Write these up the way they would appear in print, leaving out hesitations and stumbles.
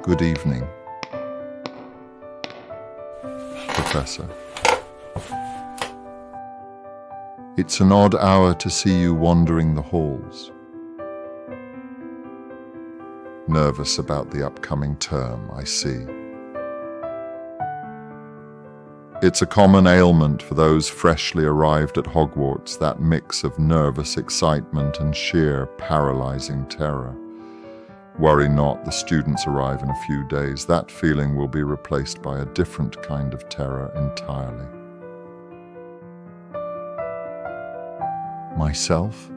Good evening, Professor. It's an odd hour to see you wandering the halls. Nervous about the upcoming term, I see. It's a common ailment for those freshly arrived at Hogwarts, that mix of nervous excitement and sheer paralyzing terror. Worry not, the students arrive in a few days. That feeling will be replaced by a different kind of terror entirely. Myself?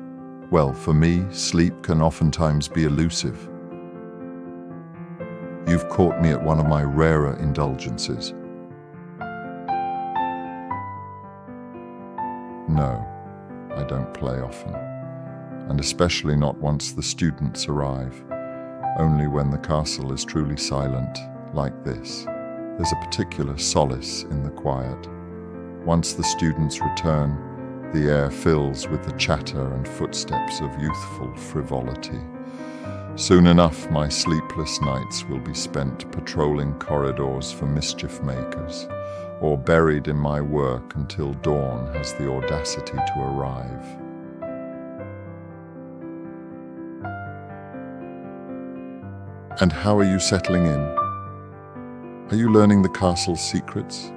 Well, for me, sleep can oftentimes be elusive. You've caught me at one of my rarer indulgences. No, I don't play often, and especially not once the students arrive. Only when the castle is truly silent, like this. There's a particular solace in the quiet. Once the students return, the air fills with the chatter and footsteps of youthful frivolity. Soon enough, my sleepless nights will be spent patrolling corridors for mischief makers, or buried in my work until dawn has the audacity to arrive. And how are you settling in? Are you learning the castle's secrets?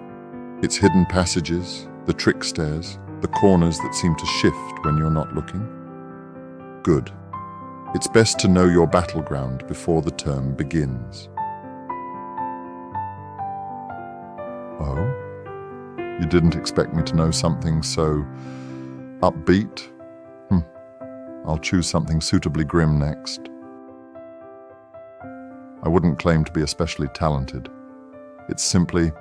Its hidden passages, the trick stairs, the corners that seem to shift when you're not looking? Good. It's best to know your battleground before the term begins. Oh? You didn't expect me to know something so upbeat? I'll choose something suitably grim next. I wouldn't claim to be especially talented. It's simply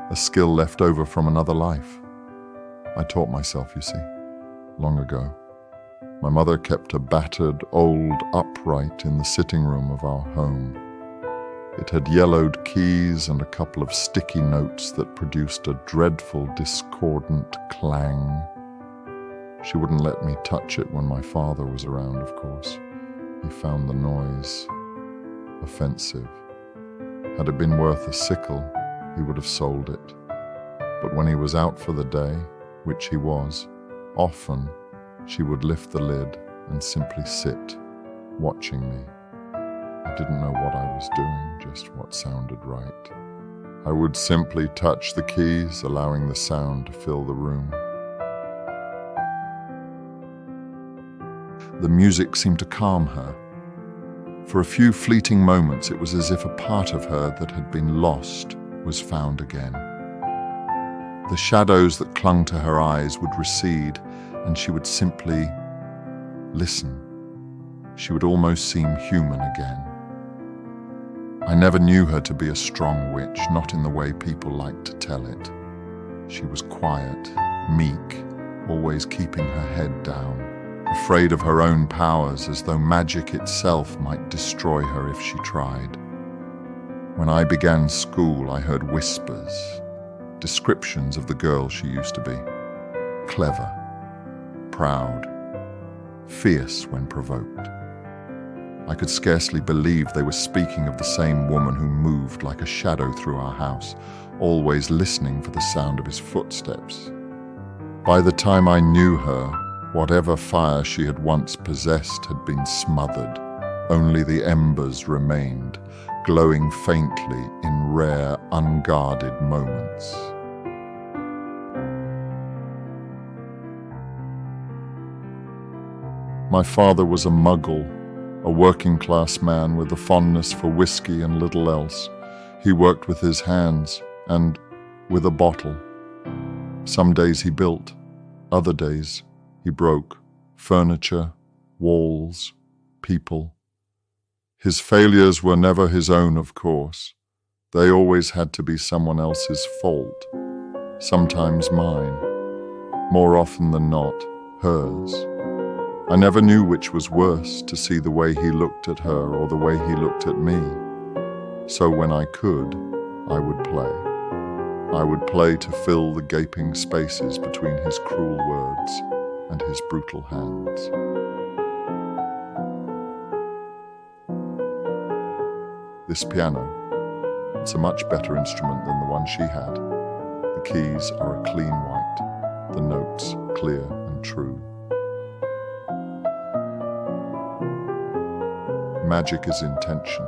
a skill left over from another life. I taught myself, you see, long ago. My mother kept a battered old upright in the sitting room of our home. It had yellowed keys and a couple of sticky notes that produced a dreadful discordant clang. She wouldn't let me touch it when my father was around, of course. He found the noise offensive. Had it been worth a sickle, he would have sold it. But when he was out for the day, which he was, often she would lift the lid and simply sit, watching me. I didn't know what I was doing, just what sounded right. I would simply touch the keys, allowing the sound to fill the room. The music seemed to calm her. For a few fleeting moments, it was as if a part of her that had been lost was found again. The shadows that clung to her eyes would recede, and she would simply listen. She would almost seem human again. I never knew her to be a strong witch, not in the way people like to tell it. She was quiet, meek, always keeping her head down, afraid of her own powers, as though magic itself might destroy her if she tried. When I began school, I heard whispers, descriptions of the girl she used to be. Clever, proud, fierce when provoked. I could scarcely believe they were speaking of the same woman who moved like a shadow through our house, always listening for the sound of his footsteps. By the time I knew her, whatever fire she had once possessed had been smothered. Only the embers remained, glowing faintly in rare, unguarded moments. My father was a muggle, a working-class man with a fondness for whiskey and little else. He worked with his hands and with a bottle. Some days he built, other days he broke furniture, walls, people. His failures were never his own, of course. They always had to be someone else's fault, sometimes mine, more often than not, hers. I never knew which was worse, to see the way he looked at her or the way he looked at me. So when I could, I would play. I would play to fill the gaping spaces between his cruel words and his brutal hands. This piano, it's a much better instrument than the one she had. The keys are a clean white, the notes clear and true. Magic is intention,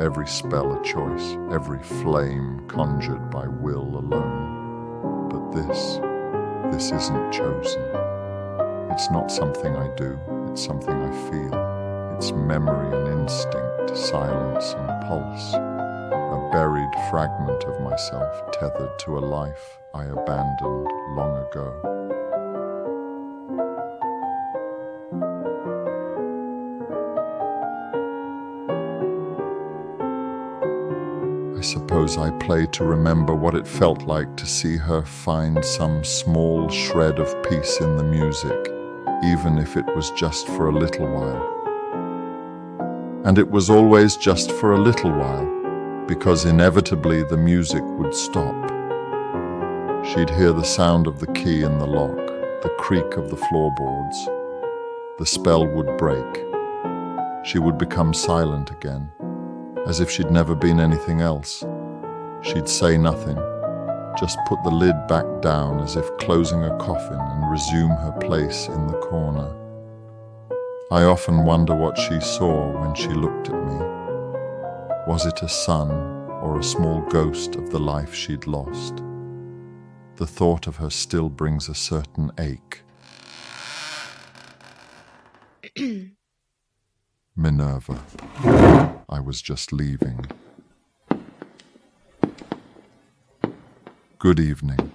every spell a choice, every flame conjured by will alone. But this isn't chosen. It's not something I do, it's something I feel. It's memory and instinct, silence and pulse. A buried fragment of myself tethered to a life I abandoned long ago. I suppose I play to remember what it felt like to see her find some small shred of peace in the music, even if it was just for a little while. And it was always just for a little while, because inevitably the music would stop. She'd hear the sound of the key in the lock, the creak of the floorboards. The spell would break. She would become silent again, as if she'd never been anything else. She'd say nothing, just put the lid back down as if closing a coffin and resume her place in the corner. I often wonder what she saw when she looked at me. Was it a sun or a small ghost of the life she'd lost? The thought of her still brings a certain ache. Minerva, I was just leaving. Good evening.